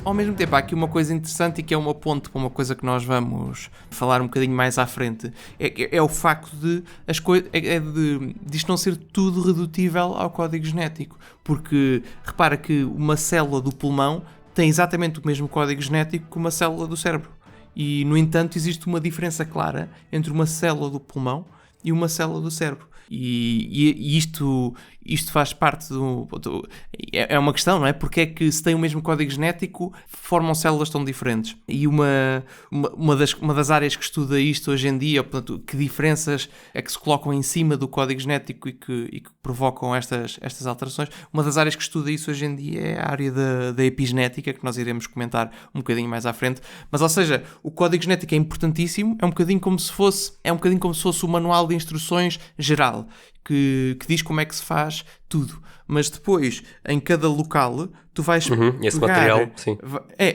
ao mesmo tempo, há aqui uma coisa interessante e que é uma ponte para uma coisa que nós vamos falar um bocadinho mais à frente. É o facto de isto não ser tudo redutível ao código genético. Porque repara que uma célula do pulmão tem exatamente o mesmo código genético que uma célula do cérebro. E, no entanto, existe uma diferença clara entre uma célula do pulmão e uma célula do cérebro. E isto faz parte é uma questão, não é? Porque é que se tem o mesmo código genético formam células tão diferentes? E uma das áreas que estuda isto hoje em dia, portanto, que diferenças é que se colocam em cima do código genético e que provocam estas alterações, uma das áreas que estuda isso hoje em dia é a área da epigenética, que nós iremos comentar um bocadinho mais à frente. Mas, ou seja, o código genético é importantíssimo, é um bocadinho como se fosse o manual de instruções geral, que diz como é que se faz tudo. Mas depois, em cada local, tu vais esse material, sim.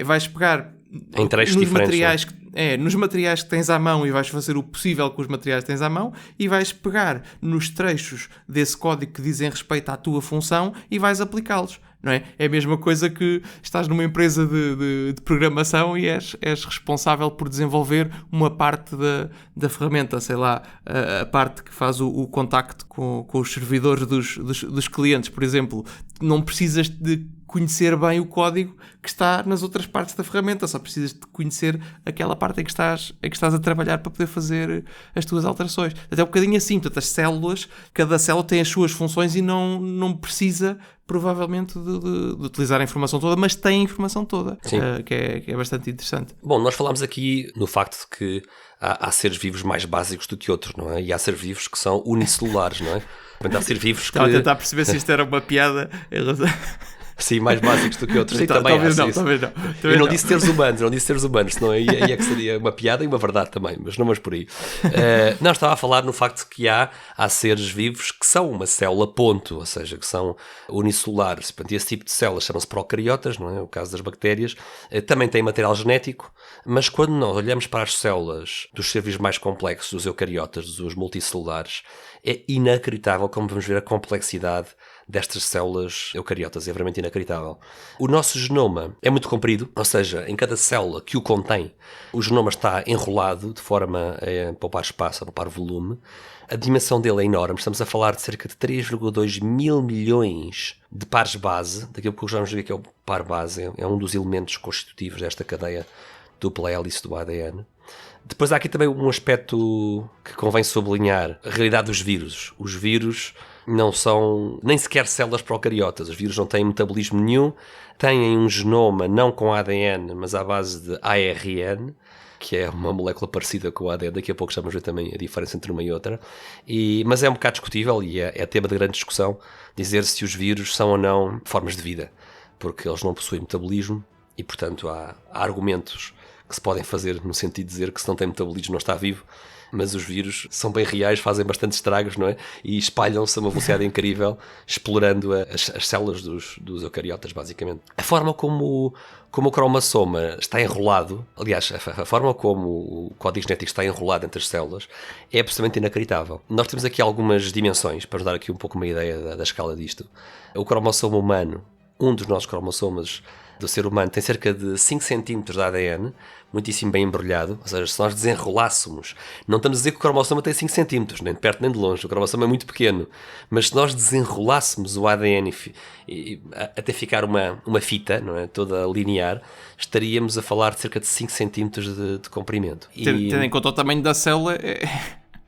Vais pegar em trechos diferentes, nos materiais que tens à mão e vais fazer o possível com os materiais que tens à mão e vais pegar nos trechos desse código que dizem respeito à tua função e vais aplicá-los. Não é? É a mesma coisa que estás numa empresa de programação e és responsável por desenvolver uma parte da ferramenta, sei lá, a parte que faz o contacto com os servidores dos clientes, por exemplo. Não precisas de conhecer bem o código que está nas outras partes da ferramenta, só precisas de conhecer aquela parte em que estás a trabalhar para poder fazer as tuas alterações. Até um bocadinho assim, portanto, as células, cada célula tem as suas funções e não precisa provavelmente de utilizar a informação toda, mas tem a informação toda, que é bastante interessante. Bom, nós falámos aqui no facto de que há seres vivos mais básicos do que outros, não é? E há seres vivos que são unicelulares, não é? Portanto, há seres vivos que... Estava a tentar perceber se isto era uma piada em relação... Sim, mais básicos do que outros. Sim, também talvez não. Eu não disse seres humanos, senão aí é que seria uma piada e uma verdade também, mas não vamos por aí. Não, estava a falar no facto de que há seres vivos que são uma célula ponto, ou seja, que são unicelulares. Portanto, esse tipo de células chamam-se procariotas, não é? O caso das bactérias. Também tem material genético, mas quando nós olhamos para as células dos seres vivos mais complexos, dos eucariotas, dos multicelulares, é inacreditável como vamos ver a complexidade destas células eucariotas, é realmente inacreditável. O nosso genoma é muito comprido, ou seja, em cada célula que o contém, o genoma está enrolado de forma a poupar espaço, a poupar volume. A dimensão dele é enorme, estamos a falar de cerca de 3,2 mil milhões de pares base. Daqui a pouco já vamos ver que é o par base, é um dos elementos constitutivos desta cadeia dupla hélice do ADN. Depois há aqui também um aspecto que convém sublinhar, a realidade dos vírus. Os vírus não são nem sequer células procariotas, os vírus não têm metabolismo nenhum, têm um genoma não com ADN, mas à base de ARN, que é uma molécula parecida com o ADN, daqui a pouco já vamos ver também a diferença entre uma e outra, mas é um bocado discutível e é tema de grande discussão dizer se os vírus são ou não formas de vida, porque eles não possuem metabolismo e, portanto, há argumentos que se podem fazer no sentido de dizer que se não tem metabolismo não está vivo, mas os vírus são bem reais, fazem bastante estragos, não é? E espalham-se a uma velocidade incrível, explorando as células dos eucariotas, basicamente. A forma como o cromossoma está enrolado, aliás, a forma como o código genético está enrolado entre as células é absolutamente inacreditável. Nós temos aqui algumas dimensões, para nos dar aqui um pouco uma ideia da escala disto. O cromossoma humano, um dos nossos cromossomas do ser humano, tem cerca de 5 cm de ADN, muitíssimo bem embrulhado, ou seja, se nós desenrolássemos, não estamos a dizer que o cromossoma tem 5 cm, nem de perto nem de longe, o cromossoma é muito pequeno, mas se nós desenrolássemos o ADN até ficar uma fita, não é, toda linear, estaríamos a falar de cerca de 5 cm de comprimento. Tendo em conta o tamanho da célula...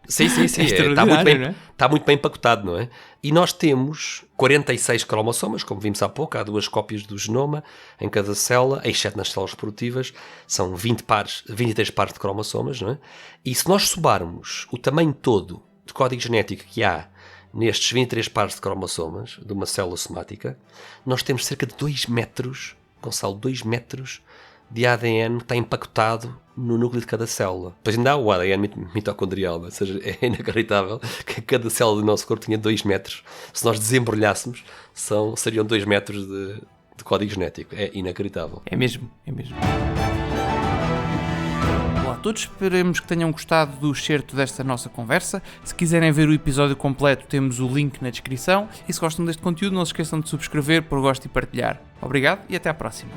Sim, está muito bem empacotado, não é? E nós temos 46 cromossomas, como vimos há pouco, há 2 cópias do genoma em cada célula, exceto nas células reprodutivas, são 23 pares de cromossomas, não é? E se nós somarmos o tamanho todo de código genético que há nestes 23 pares de cromossomas de uma célula somática, nós temos cerca de 2 metros, Gonçalo, 2 metros de ADN que está empacotado no núcleo de cada célula. Depois ainda há o ADN mitocondrial, ou seja, é inacreditável que cada célula do nosso corpo tinha 2 metros. Se nós desembrulhássemos, seriam 2 metros de código genético. É inacreditável. É mesmo. Olá a todos, esperemos que tenham gostado do excerto desta nossa conversa. Se quiserem ver o episódio completo, temos o link na descrição. E se gostam deste conteúdo, não se esqueçam de subscrever, pôr gosto e partilhar. Obrigado e até à próxima.